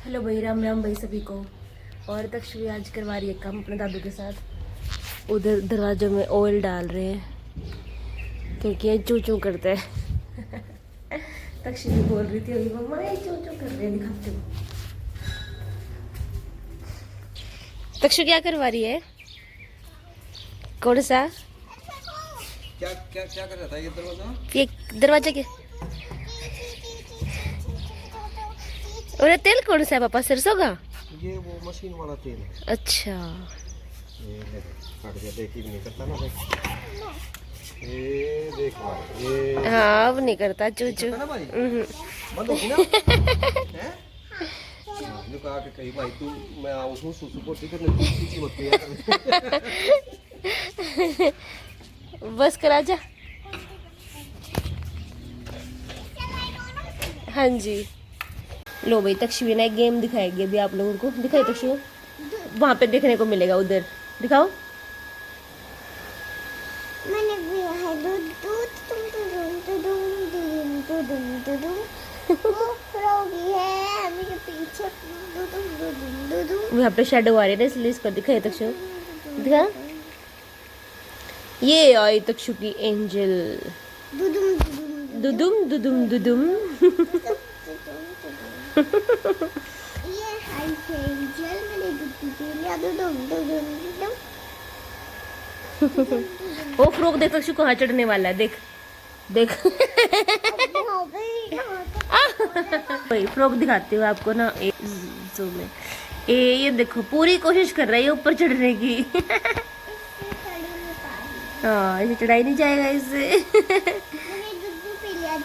Hello भाई, राम राम भाई सभी को। और तक्षवी आज करवा रही है काम अपने दादू के साथ। उधर दरवाजों में ऑयल डाल रहे हैं क्योंकि ये चू चू करते हैं। तक्षवी बोल रही थी अभी, मम्मा ये चू चू कर रहे हैं, दिखाती हूँ। तक्षु क्या करवा रही है? कौन सा? क्या क्या क्या कर रहा था ये दरवाजा? ये दरवाजा के और तेल कौन सा है पापा? सरसों का? ये वो मशीन वाला तेल है। अच्छा, ये ले काट के देख ही नहीं करता ना, देख ये देख भाई, ये हाँ अब नहीं करता चू चू। करता ना भाई, बंद होगी ना हैं? नु कहा कि कहीं भाई तू मैं आऊं हूं सुसु पोटी करने तू सीधी मत किया। बस करा जा। हाँ जी, लो भाई तक्षवी ने एक गेम दिखाएगी अभी आप लोगों को। दिखाई तक्षु, वहां पे देखने को मिलेगा, उधर दिखाओ। मैंने भी है दूध दूध तुम वो फ्रॉगी है मेरे पीछे वहां पे शेडो आ रही है इसलिए इसको दिखाई तक्षु। दिखा, ये आई तक्षु की एंजल। दुदुम दुदुम दुदुम। ये हाई एंजल मैंने दूध पी लिया दुदुम वो फ्रॉक देख तक्षु कहाँ चढ़ने वाला है, देख देख। भाई फ्रॉक दिखाती हूँ आपको ना, जूम में। ये देखो पूरी कोशिश कर रही है ऊपर चढ़ने की। हाँ इसे चढ़ाई नहीं जाएगा इससे। मैंने दूध पी लिया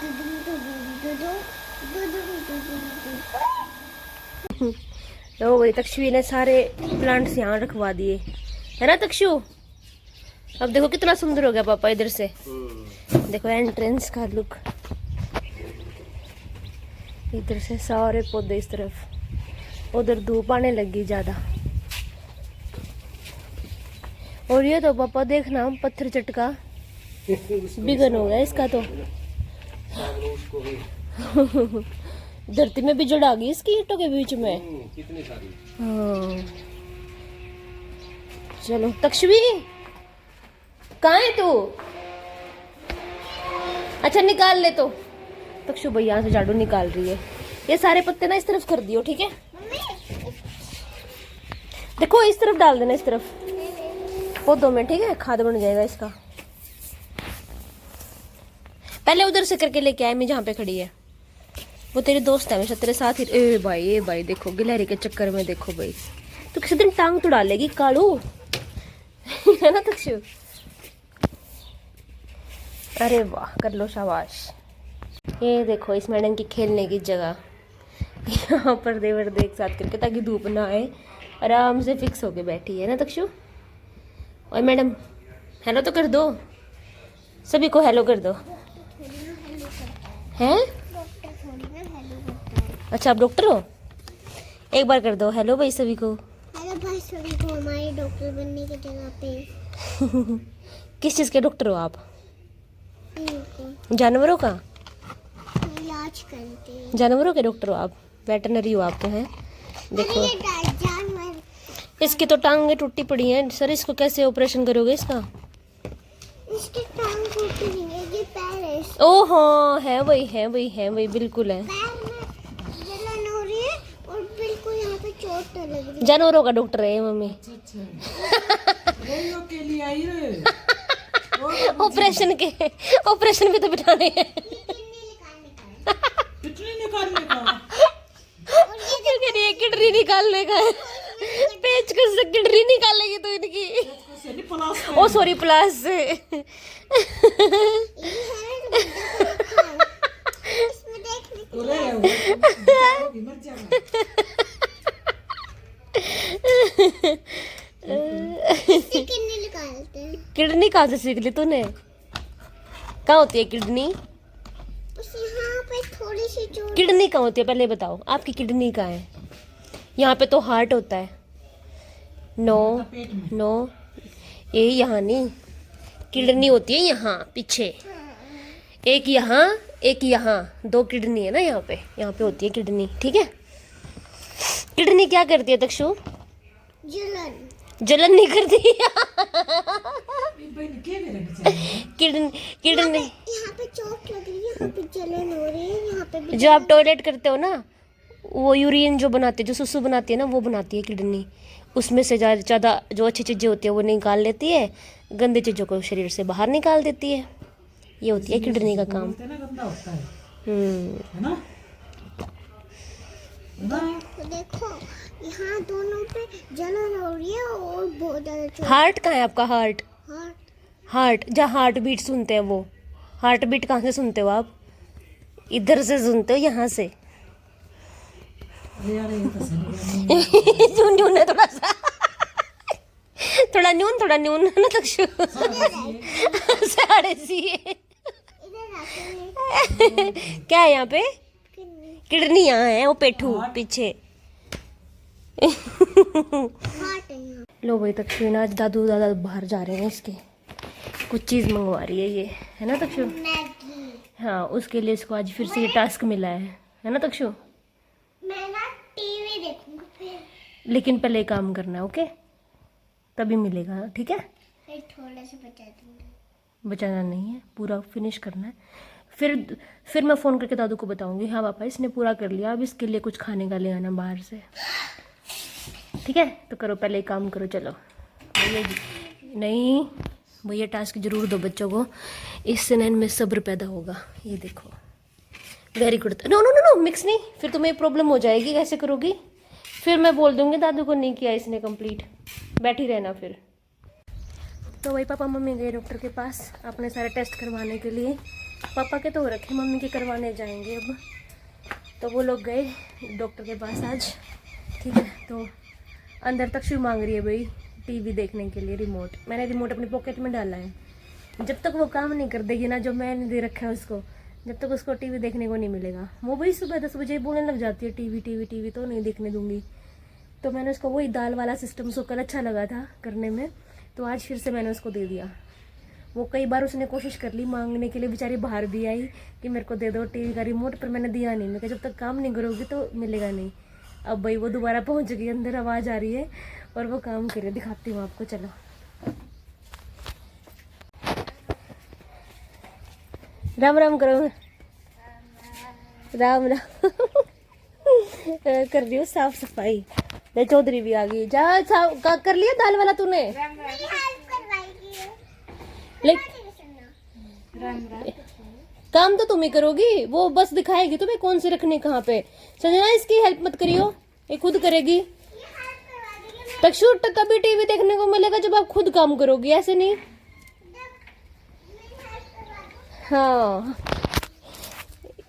तो वही तक्षवी ने सारे प्लांट्स यहाँ रखवा दिए है ना तक्षु। अब देखो कितना सुंदर हो गया पापा इधर से। देखो एंट्रेंस का लुक, इधर से सारे पौधे इस तरफ, उधर धूप आने लगी ज्यादा। और ये तो पापा देखना पत्थर चटका बिगन हो गया इसका तो। धरती में भी जड़ आ गई इसकी ईंटों के बीच में। कितनी सारी। हाँ चलो तक्षवी कहाँ है तू? अच्छा निकाल ले तो। तक्षु भाई यहाँ से झाड़ू निकाल रही है। ये सारे पत्ते ना इस तरफ कर दियो, ठीक है? देखो इस तरफ डाल देना, इस तरफ पौधों में, ठीक है? खाद बन जाएगा इसका। पहले उधर से करके लेके आए, मैं जहाँ पे खड़ी है वो तेरे दोस्त है हमेशा तेरे साथ ही। ए भाई देखो गिलहरी के चक्कर में देखो भाई, तो किसी दिन टांग तो डालेगी कालू। है ना तक्षु? अरे वाह, कर लो शाबाश। ये देखो इस मैडम की खेलने की जगह। यहाँ पर देवर देख साथ करके ताकि धूप ना आए, आराम से फिक्स होके बैठी है ना तक्षु। और मैडम हेलो तो कर दो, सभी को हेलो कर दो। हैं? अच्छा आप डॉक्टर हो? एक बार कर दो हेलो भाई सभी को। हेलो भाई सभी को हमारे डॉक्टर बनने की जगह पे। किस चीज़ के डॉक्टर हो आप? इनको जानवरों का? इलाज करते हैं। जानवरों के डॉक्टर हो आप? वेटरनरी हो आप तो हैं। देखो ये जानवर, इसकी तो टांगें टूटी पड़ी हैं सर, इसको कैसे ऑपरेशन करोगे इसका? इसके टांग टूटी नहीं है, ये पैर है। ओ हाँ है वही बिल्कुल है। पैर में जलन हो रही है और बिल्कुल यहाँ पे चोट लग रही है। जानवरों का डॉक्टर है ये मम्मी। ऑपरेशन भी तो बिठाने हैं। किडनी निकालने का है, पेचकस से किडनी निकालेगी तो इनकी। ओ सॉरी प्लास से। इसमें किडनी निकालते हैं। किडनी कहाँ से सीख ली तूने? कहाँ होती है किडनी? बस यहाँ पे थोड़ी सी चोट। किडनी कहाँ होती है पहले बताओ, आपकी किडनी कहाँ है? यहाँ पे तो हार्ट होता है। नो ये यहाँ नहीं, किडनी होती है यहाँ पीछे, एक यहाँ, दो किडनी है ना यहाँ पे होती है किडनी, ठीक है? किडनी क्या करती है तक्षु? जलन। जलन नहीं करती। किडनी किडनी यहाँ पे चोट लग रही है, यहाँ पे जलन हो रही है, यहाँ पे भी जो आप टॉयलेट करते हो ना, वो यूरिन जो बनाते हैं, जो सुसु बनाती है ना, वो बनाती है किडनी। उसमें से ज़्यादा जो अच्छी चीज़ें होती है वो निकाल लेती है, गंदी चीज़ों को शरीर से बाहर निकाल देती है। ये होती है किडनी का काम। तो देखो यहाँ दोनों पे जलन हो रही है और बहुत ज़्यादा चोट। हार्ट कहाँ है आपका? हार्ट हार्ट हार्ट जहाँ हार्ट बीट सुनते हैं, वो हार्ट बीट कहाँ से सुनते हो आप? इधर से सुनते हो, यहाँ से। न्यून है थोड़ा सा, थोड़ा न्यून है ना तक्षु। साढ़े सी इधर आके क्या है यहाँ पे? किडनी। किडनी यहाँ है, वो पेठू पीछे। हार्ट है यहाँ। लो भाई तक्षु ना, आज दादू दादा बाहर जा रहे हैं, इसके कुछ चीज़ मंगवा रही है ये, है ना तक्षु? मैगी। हाँ, उसके लिए इसको आज फिर से ये टास्क मिला है ना तक्षु? मैं ना टीवी देखूंगी फिर। लेकिन पहले काम करना है, ओके? तभी मिलेगा, ठीक है? फिर थोड़ा सा बचा दूंगी। बचाना नहीं है, पूरा फिनिश करना है। फिर मैं फ़ोन करके दादू को बताऊंगी, हाँ पापा इसने पूरा कर लिया, अब इसके लिए कुछ खाने का ले आना बाहर से, ठीक है? तो करो, पहले काम करो, चलो। भैया जी नहीं, भैया टास्क जरूर दो बच्चों को, इससे ना इनमें सब्र पैदा होगा। ये देखो, very good. No no no no, mix नहीं, फिर तुम्हें प्रॉब्लम हो जाएगी, कैसे करोगी? फिर मैं बोल दूंगी दादू को नहीं किया इसने कंप्लीट, बैठी रहना फिर। तो वही पापा मम्मी गए डॉक्टर के पास अपने सारे टेस्ट करवाने के लिए। पापा के तो हो रखे, मम्मी के करवाने जाएंगे अब। तो वो लोग गए डॉक्टर के पास आज, ठीक है? तो अंदर तक्षु मांग रही है भाई टीवी देखने के लिए रिमोट। मैंने रिमोट अपनी पॉकेट में डाला है, जब तक वो काम नहीं कर देगी ना जो मैंने दे रखा है उसको, जब तक उसको टीवी देखने को नहीं मिलेगा। वो भाई सुबह 10 बजे बोलने लग जाती है टीवी टीवी टीवी, तो नहीं देखने दूंगी। तो मैंने उसको वही दाल वाला सिस्टम उसको कल अच्छा लगा था करने में, तो आज फिर से मैंने उसको दे दिया। वो कई बार उसने कोशिश कर ली मांगने के लिए, बेचारी बाहर भी आई कि मेरे को दे दो टीवी का रिमोट, पर मैंने दिया नहीं। मैं कहा जब तक काम नहीं करोगी तो मिलेगा नहीं। अब भाई वो दोबारा पहुंच गई, अंदर आवाज़ आ रही है और वो काम कर रही है, दिखाती हूँ आपको, चलो। राम राम करो, राम राम। कर रही हूँ साफ सफाई। ले चौधरी भी आ गई, जा कर लिया दाल वाला तूने? काम तो तुम ही करोगी, वो बस दिखाएगी तुम्हें कौन से रखने कहाँ पे। संजना इसकी हेल्प मत करियो, ये खुद करेगी। तक्षु तभी टीवी देखने को मिलेगा जब आप खुद काम करोगी, ऐसे नहीं। हाँ,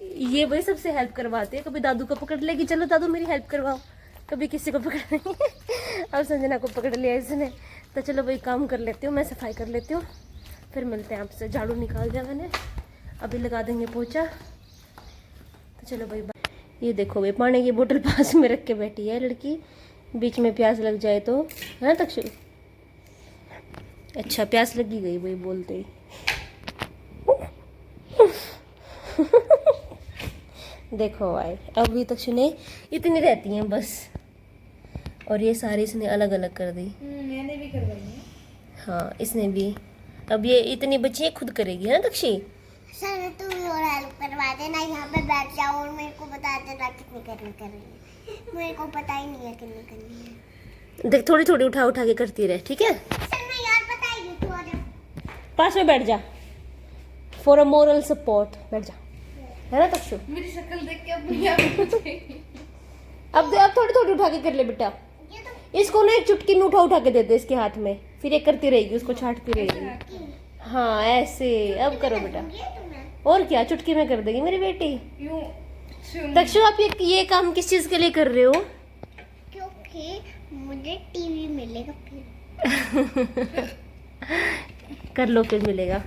ये भाई सबसे हेल्प करवाते हैं। कभी दादू को पकड़ लेगी, चलो दादू मेरी हेल्प करवाओ, कभी किसी को पकड़ लेंगे। अब संजना को पकड़ लिया इसने, तो चलो भाई काम कर लेती हूँ, मैं सफाई कर लेती हूँ, फिर मिलते हैं आपसे। झाड़ू निकाल दिया मैंने, अभी लगा देंगे पोछा। तो चलो भाई ये देखो भाई पानी की बोतल पास में रख के बैठी है लड़की, बीच में प्यास लग जाए तो, है ना तक्षु? अच्छा प्यास लगी गई भाई बोलते ही। देखो भाई अभी तक्षु ने इतनी रहती हैं बस, और ये सारी इसने अलग अलग कर दी। मैंने भी करवाई है। हाँ इसने भी, अब ये इतनी बच्ची खुद करेगी, है ना तक्षी? सर तुम और हेल्प करवा देना, यहाँ पे बैठ जाओ और मेरे को बता देना कितनी करनी है। मेरे को पता ही नहीं है कितनी करनी है। देख थोड़ी थोड़ी उठा उठा के करती रहे, ठीक है? सर मैं यार बताइए तू, आजा पास में बैठ जा, फॉर अ मोरल सपोर्ट बैठ जा, है ना तक्षु? मेरी शक्ल देख के अपनी आप अब थोड़ी थोड़ी उठा के कर ले बेटा। इसको ना एक चुटकी में उठा उठा के दे दे इसके हाथ में, फिर ये करती रहेगी, उसको छांटती रहेगी। हाँ ऐसे, अब करो बेटा। और क्या, चुटकी में कर देगी मेरी बेटी। तक्षु आप ये काम किस चीज के लिए कर रहे हो? क्योंकि मुझे टीवी मिलेगा फिर। कर लो फिर मिलेगा।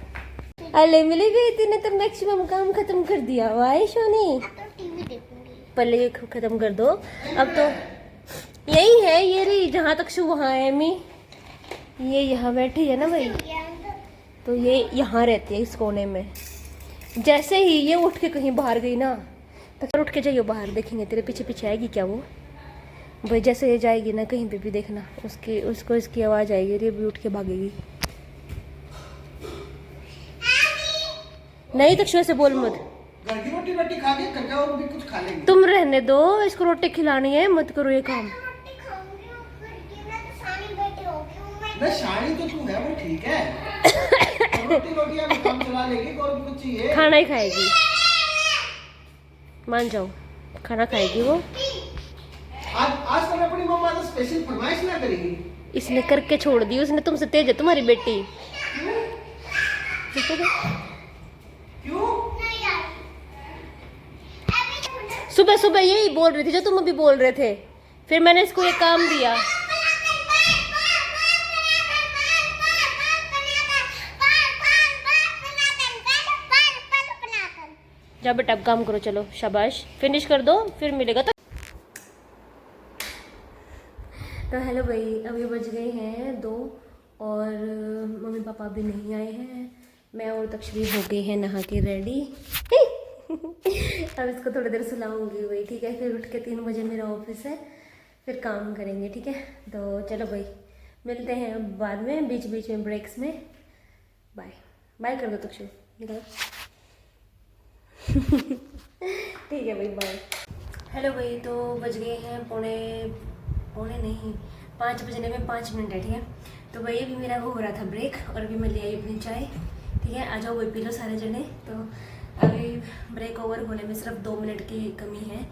अरे मिलेगा, इतने तो मैक्सिमम काम खत्म कर दिया हुआ है शोनी। तो टीवी देखूंगी। पहले ये खत्म कर दो। अब तो यही है, ये रही जहाँ तक्षु वहाँ है मी, ये यहाँ बैठी है ना भाई, तो ये यहाँ रहती है इस कोने में। जैसे ही ये उठ के कहीं बाहर गई ना, तो उठ के जाइयो बाहर, देखेंगे तेरे पीछे पीछे आएगी क्या वो। भाई जैसे ये जाएगी ना कहीं पे भी देखना, उसको इसकी आवाज़ आएगी और ये भी उठ के भागेगी। नहीं तक्षु ऐसे बोल मत, घर की रोटी रोटी खा के करके और भी कुछ खा लेंगे। तुम रहने दो, इसको रोटी खिलानी है, मत करो ये काम। रोटी खाऊंगी और फिर ये मैं तो सानी बेटी होगी हूँ मैं। नहीं शानी तो तू है वो ठीक है। रोटी रोटी अभी काम चला लेगी और भी कुछ चाहिए। खाना ही खाएगी, मान जाओ, खाना खाएगी वो। आज तो अपनी मम्मा तो स्पेशल फरमाइश ना करेगी। इसने करके छोड़ दी, उसने तुमसे तेज है तुम्हारी बेटी। क्यों? नहीं यार। सुबह सुबह यही बोल रही थी जो तुम अभी बोल रहे थे, फिर मैंने इसको ये काम दिया। जा बेटा अब काम करो, चलो शाबाश, फिनिश कर दो फिर मिलेगा। तो हेलो भाई, अभी बज गए हैं 2 और मम्मी पापा अभी नहीं आए हैं। मैं और तक्षवी हो गए हैं नहा के रेडी। अब इसको थोड़ी देर सुलाऊंगी भाई, ठीक है, फिर उठ के 3 बजे मेरा ऑफिस है, फिर काम करेंगे, ठीक है। तो चलो भाई मिलते हैं बाद में, बीच बीच में ब्रेक्स में। बाय बाय कर दो तक्षु, निकलो। ठीक है भाई, बाय। हेलो भाई, तो बज गए हैं पौने नहीं 5 बजने में 5 मिनट है, ठीक है। तो भाई अभी मेरा वो हो रहा था ब्रेक और अभी मैं ले आई अपनी चाय, ठीक है। आ जाओ भाई पी लो सारे जने। तो अभी ब्रेक ओवर होने में सिर्फ 2 मिनट की कमी है।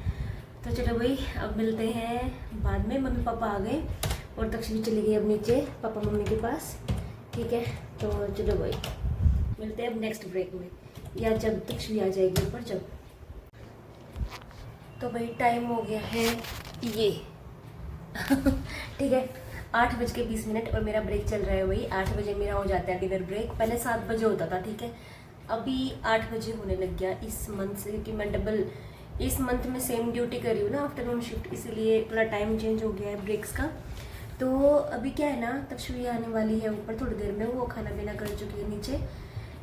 तो चलो भाई अब मिलते हैं बाद में। मम्मी पापा आ गए और तक्षवी चली गई अब नीचे पापा मम्मी के पास, ठीक है। तो चलो भाई मिलते हैं अब नेक्स्ट ब्रेक में, या जब तक्षवी आ जाएगी ऊपर जब। तो भाई टाइम हो गया है ये ठीक है 8:20 और मेरा ब्रेक चल रहा है वही 8 बजे मेरा हो जाता है डिनर ब्रेक। पहले 7 बजे होता था, ठीक है, अभी 8 बजे होने लग गया इस मंथ से, क्योंकि मैं डबल इस मंथ में सेम ड्यूटी कर रही हूँ ना, आफ्टरनून शिफ्ट, इसीलिए थोड़ा टाइम चेंज हो गया है ब्रेक्स का। तो अभी क्या है ना, तक्षवी आने वाली है ऊपर थोड़ी देर में, वो खाना पीना कर चुकी है नीचे,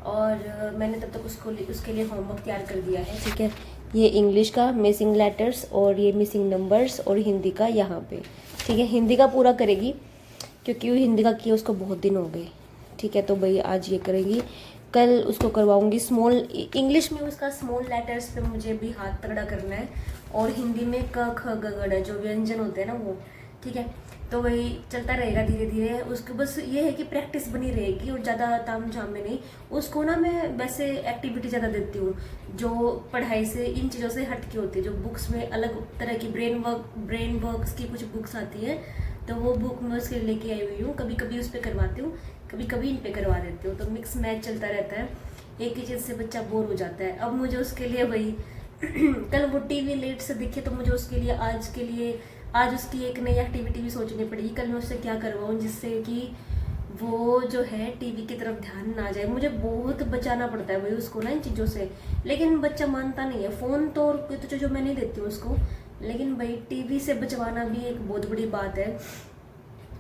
और मैंने तब तक उसके लिए होमवर्क तैयार कर दिया है, ठीक है। ये इंग्लिश का मिसिंग लेटर्स और ये मिसिंग नंबर्स और हिंदी का यहाँ पे, ठीक है। हिंदी का पूरा करेगी क्योंकि वो हिंदी का किया उसको बहुत दिन हो गए, ठीक है। तो भाई आज ये करेगी, कल उसको करवाऊंगी स्मॉल इंग्लिश में, उसका स्मॉल लेटर्स पे मुझे भी हाथ तगड़ा करना है, और हिंदी में क ख ग घ जो व्यंजन होते हैं ना वो, ठीक है। तो वही चलता रहेगा धीरे धीरे, उसको बस ये है कि प्रैक्टिस बनी रहेगी और ज़्यादा ताम झाम में नहीं। उसको ना मैं वैसे एक्टिविटी ज़्यादा देती हूँ जो पढ़ाई से इन चीज़ों से हट के होती है, जो बुक्स में अलग तरह की ब्रेन वर्क्स की कुछ बुक्स आती है, तो वो बुक मैं उसके लेके आई हुई हूँ। कभी कभी उस पर करवाती हूँ, कभी कभी इन पे करवा देती हूँ, तो मिक्स मैच चलता रहता है। एक ही चीज़ से बच्चा बोर हो जाता है। अब मुझे उसके लिए वही कल वो टीवी लेट से दिखे तो मुझे उसके लिए आज उसकी एक नई एक्टिविटी भी सोचनी पड़ेगी। कल मैं उससे क्या करवाऊँ जिससे कि वो जो है टीवी की तरफ ध्यान ना जाए। मुझे बहुत बचाना पड़ता है भाई उसको ना इन चीज़ों से, लेकिन बच्चा मानता नहीं है। फ़ोन तो और तो जो मैं नहीं देती हूँ उसको, लेकिन भाई टीवी से बचवाना भी एक बहुत बड़ी बात है,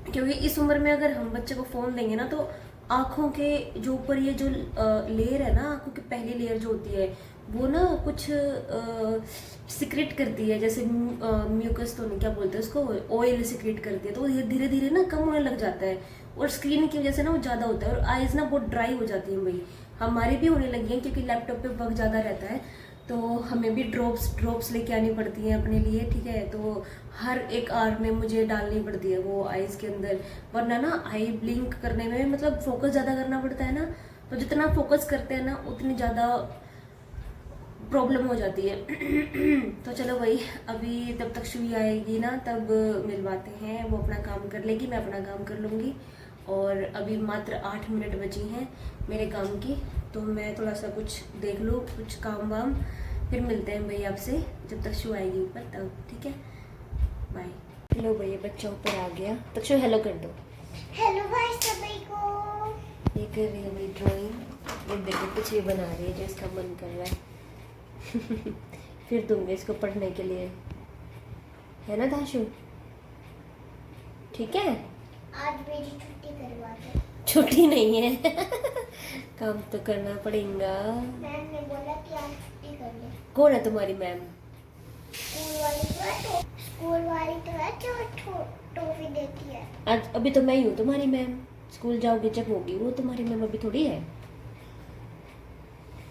क्योंकि इस उम्र में अगर हम बच्चे को फ़ोन देंगे ना तो आँखों के जो ऊपर ये जो लेयर है ना, आँखों की पहली लेयर जो होती है वो ना कुछ सिक्रेट करती है, जैसे म्यूकस तो नहीं, क्या बोलते हैं उसको, ऑयल सिक्रेट करती है, तो ये धीरे धीरे ना कम होने लग जाता है, और स्क्रीन की वजह से ना वो ज़्यादा होता है, और आइज़ ना बहुत ड्राई हो जाती हैं भाई। हमारी भी होने लगी हैं क्योंकि लैपटॉप पे वर्क ज़्यादा रहता है, तो हमें भी ड्रॉप्स लेके आनी पड़ती हैं अपने लिए, ठीक है। तो हर एक आवर में मुझे डालनी पड़ती है वो आइज़ के अंदर, वरना ना आई ब्लिंक करने में मतलब फोकस ज़्यादा करना पड़ता है ना, तो जितना फोकस करते हैं ना उतनी ज़्यादा प्रॉब्लम हो जाती है। तो चलो भाई अभी तब तक शुभी आएगी ना तब मिलवाते हैं, वो अपना काम कर लेगी, मैं अपना काम कर लूँगी, और अभी मात्र 8 मिनट बची हैं मेरे काम की, तो मैं थोड़ा सा कुछ देख लूँ, कुछ काम वाम, फिर मिलते हैं भाई आपसे जब तक शू आएगी ऊपर तब, ठीक है, बाय। हेलो भाई बच्चा ऊपर आ गया, तक शू हेलो कर दो। हेलो भाई सभी को। ये कर रही है मेरी ड्राइंग, ये देखो कुछ भी बना रही है जो इसका मन कर रहा है। फिर दूंगे इसको पढ़ने के लिए, है ना दाशु, ठीक है। आज मेरी छुट्टी करवा दो। छुट्टी नहीं है काम तो करना पड़ेगा। मैम ने बोला कि आज छुट्टी कर ले। कौन है तुम्हारी मैम? स्कूल वाली स्कूल वाली तो है जो टॉफी देती है। आज अभी तो मैं ही हूँ तुम्हारी मैम, स्कूल जाओगे जब होगी वो तुम्हारी मैम, अभी थोड़ी है,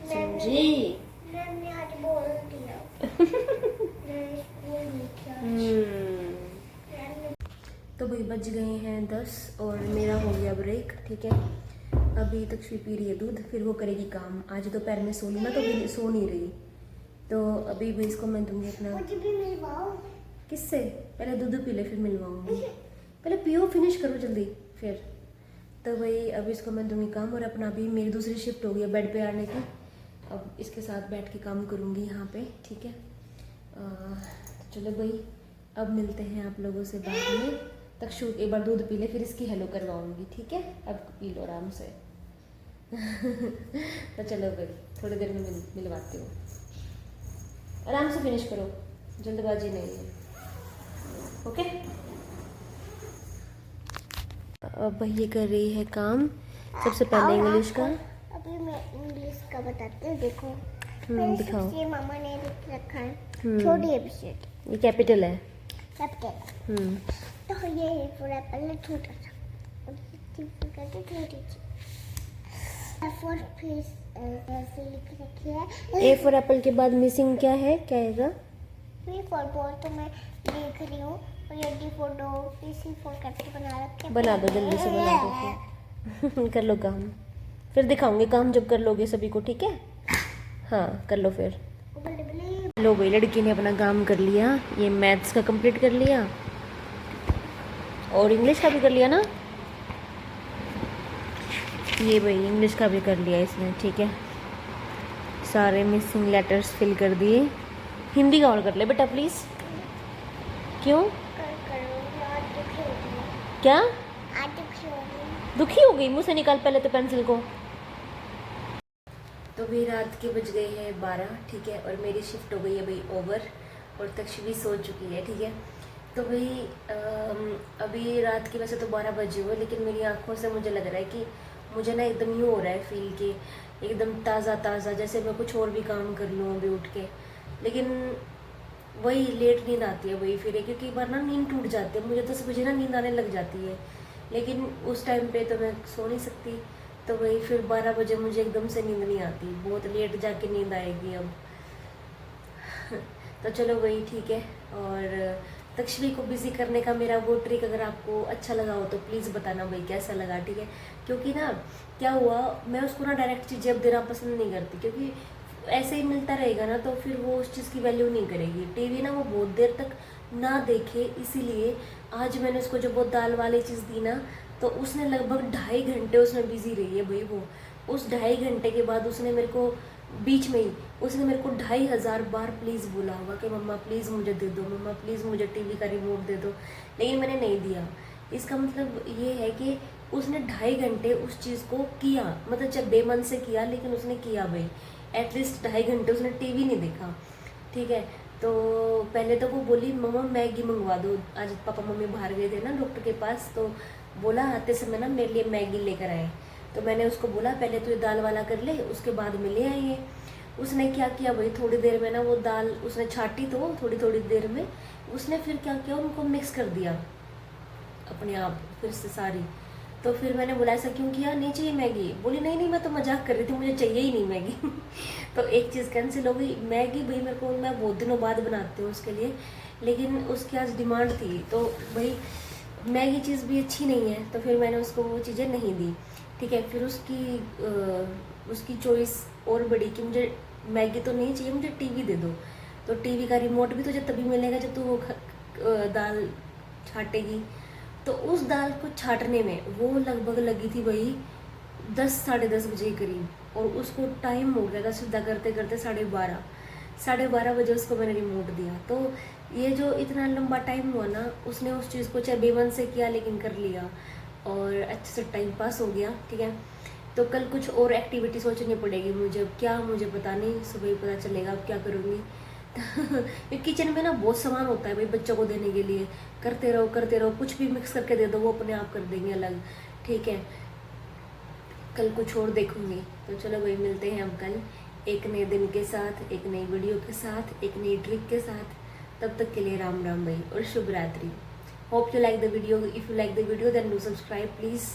समझी? मैम ने आज बोल दिया मैं स्कूल नहीं किया। मैम ने तो भाई बज गए हैं 10 और मेरा हो गया ब्रेक, ठीक है। अभी तक शी पी रही है दूध, फिर वो करेगी काम। आज दोपहर में सो ली ना, तो अभी सो नहीं रही, तो अभी भी इसको मैं दूंगी अपना। मुझे भी मिलवाओ। किससे? पहले दूध पी ले फिर मिलवाऊंगी, पहले पियो, फिनिश करो जल्दी फिर। तो भाई अभी इसको मैं दूंगी काम, और अपना अभी मेरी दूसरी शिफ्ट हो गई है बेड पे आने की। अब इसके साथ बैठ के काम करूंगी यहाँ पे, ठीक है। चलो भाई अब मिलते हैं आप लोगों से बाद में। तक्षु एक बार दूध पी ले, फिर इसकी हेलो करवाऊंगी, ठीक है। अब पी लो आराम से। तो चलो भाई थोड़ी देर में मिलवाती हूँ, आराम से फिनिश करो, जल्दबाजी नहीं है, ओके। अब ये कर रही है काम, सबसे पहले इंग्लिश का। अभी मैं इंग्लिश का बताती हूँ, देखो। दिखाओ। ये मामा ने लिख रखा है हम्म। छोटी एपिसोड, ये कैपिटल है। कैपिटल। तो ये है फॉर एप्पल है छोटा सा, और करके छोटी सी। फॉर फिश ऐसे लिख रखी है। ए फॉर एप्पल के बाद मिसिंग क्या है, क्या आएगा? बी फॉर बॉल तो मैं देख रही हूँ, और ये D for dog, C for cat बना रखे। बना दो जल्दी से, बना दो फिर। कर लो काम, फिर दिखाऊंगी काम जब कर लोगे सभी को, ठीक है। हाँ कर लो फिर। लो भाई लड़की ने अपना काम कर लिया, ये मैथ्स का कंप्लीट कर लिया और इंग्लिश का भी कर लिया ना, ये भाई इंग्लिश का भी कर लिया इसने, ठीक है। सारे मिसिंग लेटर्स फिल कर दिए। हिंदी का और कर ले बेटा प्लीज़। क्यों? क्या दुखी हो गई? मुँह से निकाल पहले तो पेंसिल को। तो भाई रात के बज गए हैं 12, ठीक है, और मेरी शिफ्ट हो गई है भाई ओवर, और तक्षु भी सो चुकी है, ठीक है। तो भाई अभी रात के वैसे तो 12 बजे हुए, लेकिन मेरी आंखों से मुझे लग रहा है कि मुझे ना एकदम यूँ हो रहा है फील कि एकदम ताज़ा ताज़ा, जैसे मैं कुछ और भी काम कर लूँ अभी उठ के। लेकिन वही लेट नींद आती है वही फिर, क्योंकि एक बार ना नींद टूट जाती है, मुझे 10 बजे ना नींद आने लग जाती है, लेकिन उस टाइम पे तो मैं सो नहीं सकती। तो वही फिर 12 बजे मुझे एकदम से नींद नहीं आती, बहुत लेट जाके नींद आएगी अब। तो चलो वही ठीक है। और तक्षवी को बिजी करने का मेरा वो ट्रिक अगर आपको अच्छा लगा हो तो प्लीज़ बताना भाई कैसा लगा, ठीक है। क्योंकि ना क्या हुआ, मैं उसको ना डायरेक्ट चीज़ें अब देना पसंद नहीं करती, क्योंकि ऐसे ही मिलता रहेगा ना तो फिर वो उस चीज़ की वैल्यू नहीं करेगी। टीवी ना वो बहुत देर तक ना देखे, इसीलिए आज मैंने उसको जब वो दाल वाली चीज़ दी ना, तो उसने लगभग 2.5 घंटे उसमें बिजी रही है भाई वो। उस 2.5 घंटे के बाद उसने मेरे को बीच में ही उसने मेरे को 2500 बार प्लीज़ बोला होगा कि मम्मा प्लीज़ मुझे दे दो, मम्मा प्लीज़ मुझे टीवी का रिमोट दे दो, लेकिन मैंने नहीं दिया। इसका मतलब ये है कि उसने 2.5 घंटे उस चीज़ को किया, मतलब जब बेमन से किया, लेकिन उसने किया भाई। एटलीस्ट 2.5 घंटे उसने टीवी नहीं देखा, ठीक है। तो पहले तो वो बोली मम्मा मैगी मंगवा दो, आज पापा मम्मी बाहर गए थे ना डॉक्टर के पास, तो बोला आते समय ना मेरे लिए मैगी लेकर आए। तो मैंने उसको बोला पहले तो ये दाल वाला कर ले, उसके बाद में ले आएंगे। उसने क्या किया भाई, थोड़ी देर में ना वो दाल उसने छाटी, तो थोड़ी थोड़ी देर में उसने फिर क्या किया, उनको मिक्स कर दिया अपने आप फिर से सारी। तो फिर मैंने बोला ऐसा क्यों किया, नहीं चाहिए मैगी? बोली नहीं नहीं मैं तो मजाक कर रही थी, मुझे चाहिए ही नहीं मैगी। तो एक चीज़ कैंसिल हो गई। मैगी भाई मेरे को, मैं बहुत दिनों बाद बनाती हूँ उसके लिए, लेकिन उसकी आज डिमांड थी, तो भाई मैगी चीज़ भी अच्छी नहीं है, तो फिर मैंने उसको वो चीज़ें नहीं दी, ठीक है। फिर उसकी चॉइस और बड़ी कि मुझे मैगी तो नहीं चाहिए, मुझे टीवी दे दो। तो टीवी का रिमोट भी तुझे तभी मिलेगा जब तू वो दाल छाटेगी। तो उस दाल को छाटने में वो लगभग लगी थी भाई 10 साढ़े 10 बजे के करीब, और उसको टाइम हो गया था सीधा करते करते 12:30 बजे उसको मैंने रिमोट दिया। तो ये जो इतना लंबा टाइम हुआ ना, उसने उस चीज़ को चाहे बेमन से किया लेकिन कर लिया, और अच्छे से टाइम पास हो गया, ठीक है। तो कल कुछ और एक्टिविटी सोचनी पड़ेगी मुझे, क्या मुझे पता नहीं, सुबह ही पता चलेगा अब क्या करूँगी। किचन में ना बहुत सामान होता है भाई बच्चों को देने के लिए, करते रहो, कुछ भी मिक्स करके दे दो वो अपने आप कर देंगे अलग, ठीक है। कल कुछ और देखूंगी। तो चलो भाई मिलते हैं हम कल एक नए दिन के साथ, एक नई वीडियो के साथ, एक नई ट्रिक के साथ। तब तक के लिए राम राम भाई और शुभ रात्रि। Hope you like the video, if you like the video then do subscribe please.